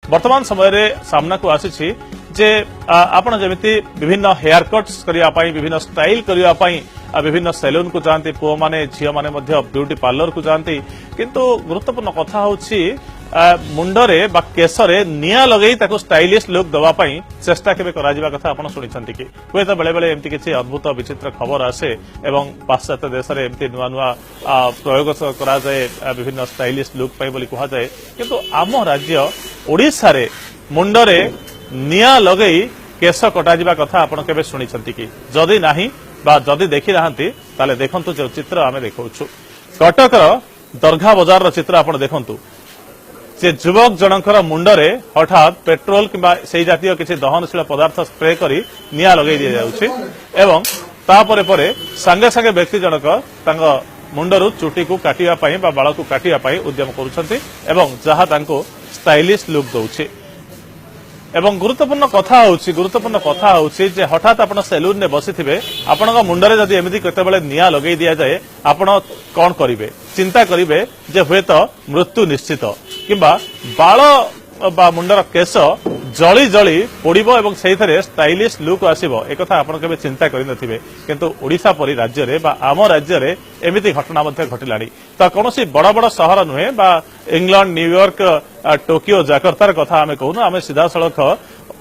वर्तमान समय सामना को आसी जे आपण जमिति विभिन्न हेयर कट्स करने विभिन्न स्टाइल करने विभिन्न सैलून को जाती पुओ माने झील माने ब्यूटी पार्लर को जाती किंतु गुरुत्वपूर्ण कथा होची मुंडरे बा केशरे निया लगई ताको स्टाइलिश लुक दवापाई चेष्टा केबे कराजिबा कथा आपण सुनिछंती कि हुए तो बेले बेले एमती किछि अद्भुत विचित्र खबर आसे एवं पाश्चात्य देश रे एमती नुआ नुआ प्रयोग करा जाए विभिन्न स्टाइलिश लुक पाई बोली कहा जाए किंतु आम राज्य ओडिसा रे मुंडरे निया लगई केश कटाजिबा कथा आपण केबे सुनिछंती कि जदि नाही बा जदि देखि नाहंती ताले देखंतु जो चित्र आमे देखौछु कटकर दरघा बाजार रो चित्र आपण देखंतु से युवक जनकर मुंडरे हठात पेट्रोल किंबा सेही जातीय किसी दहनशील पदार्थ स्प्रे करी निया लगई दिया जाउछि एवं तापरे परे संगे संगे व्यक्ति जनक तांग मुंडरू चुटी को काटिया पई बा बाळ को काटिया पई उद्यम करूछंती एवं जहा तांको स्टाइलिश लुक दउछि एवं गुरुत्वपूर्ण कथा होउछि जे हठात आपण सैलून ने बसिथिबे आपनका मुंडरे जदि एमिति केतेबेले निया लगई दिया जाए आपण कोन करिवे चिंता करिवे जे हुए तो मृत्यु निश्चित किंबा बाळ बा मुंडर केश जली जली पोड़िबो एवं सेहिथरे स्टाइलिश लुक आसीबो एकथा आपण केबे चिंता करि नथिबे किंतु ओडिसा परि राज्य रे बा आम राज्य रे एमिति घटना मध्ये घटिलाणी तो कोनोसी बड़ बड़ शहर नुहे बा इंग्लैंड न्यूयॉर्क टोकियो जाकर्तार कथा आमे कहूनु आमे सीधा सड़क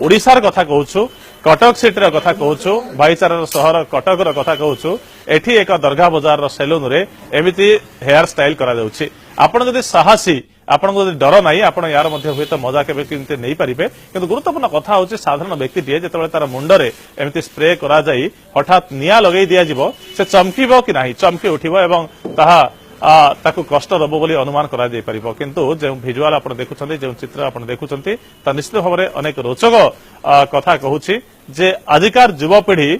ओडिसार कथा कहूछु कटक सिटी कथा कहूछु भाईचारार सहर कटकर कथा कहूछु एठी एक दरघा बाजार सैलून रे एमिति हेयर स्टाइल करा जाउछि आपण जदि साहसी आपण डर नहीं आपण यार हुए तो मजा के नहीं पारे किंतु गुरुत्वपूर्ण कथा होची साधारण व्यक्तिटे जिते तार मुंडरे एमती स्प्रे करा जाई हठात निया लगई दिया जिवो से चमकीबो कि नाही चमकी उठिबो एवं ताहा ताकू कष्ट दबो बोली अनुमान करा जाई परिबो किंतु जे विजुअल आपण देखुछन्ती जे चित्र आपण देखुछन्ती ता निश्चित भाव में अनेक रोचक कथा कहूची जे आजिकार युवपीढ़ी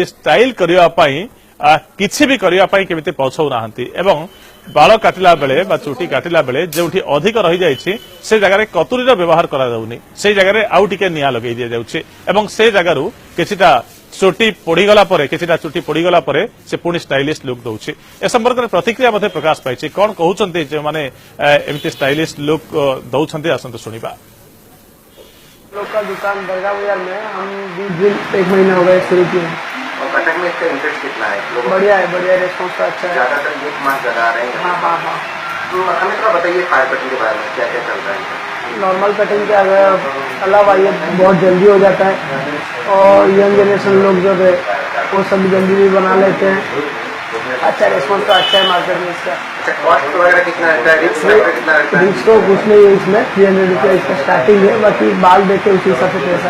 स्टाइल करिया पई किछि भी करिया पई केमिति पछौ नाहंती एवं बाल काटिला बेले बा चुटी काटिला बेले जोठी अधिक रही जाइछि से जगह कतुरीर व्यवहार करा जाउनी से जगह आउ टिके निया लगई दिया जाउछि एवं से जगह किछिटा चुटी पोड़ीगला परे किछिटा चुटी पोड़ीगला परे से पुणी स्टाइलिश लुक दउछि ए संपर्क में प्रतिक्रिया मध्ये प्रकाश पाइछि कोन कहउछन्ती जे माने एमिति स्टाइलिश लुक दउछन्ती आसंत सुनिबा लोकल दुकान दरगाह बाजार में हम 20 दिन 1 महीना हो गए शुरू किए और कटक में इसका इंटरेस्ट कितना है लोगों बढ़िया रेस्पॉन्स अच्छा है ज्यादातर यूथ मास ज्यादा आ रहे हैं हाँ तो हमें थोड़ा बताइए फायर कटिंग के बारे में क्या क्या चल रहा है नॉर्मल कटिंग के अलावा ये बहुत जल्दी हो जाता है और यंग जनरेशन लोग जो है वो सब जल्दी भी बना लेते हैं अच्छा रेस्पॉन्स तो अच्छा है मार्केट में इसका अच्छा कॉस्ट वगैरह कितना रहता है रिस्क कितना रहता है रिस्क तो कुछ नहीं है इसमें 300 रुपये इसका स्टार्टिंग है बाकी बाल देखे उसी हिसाब से पैसा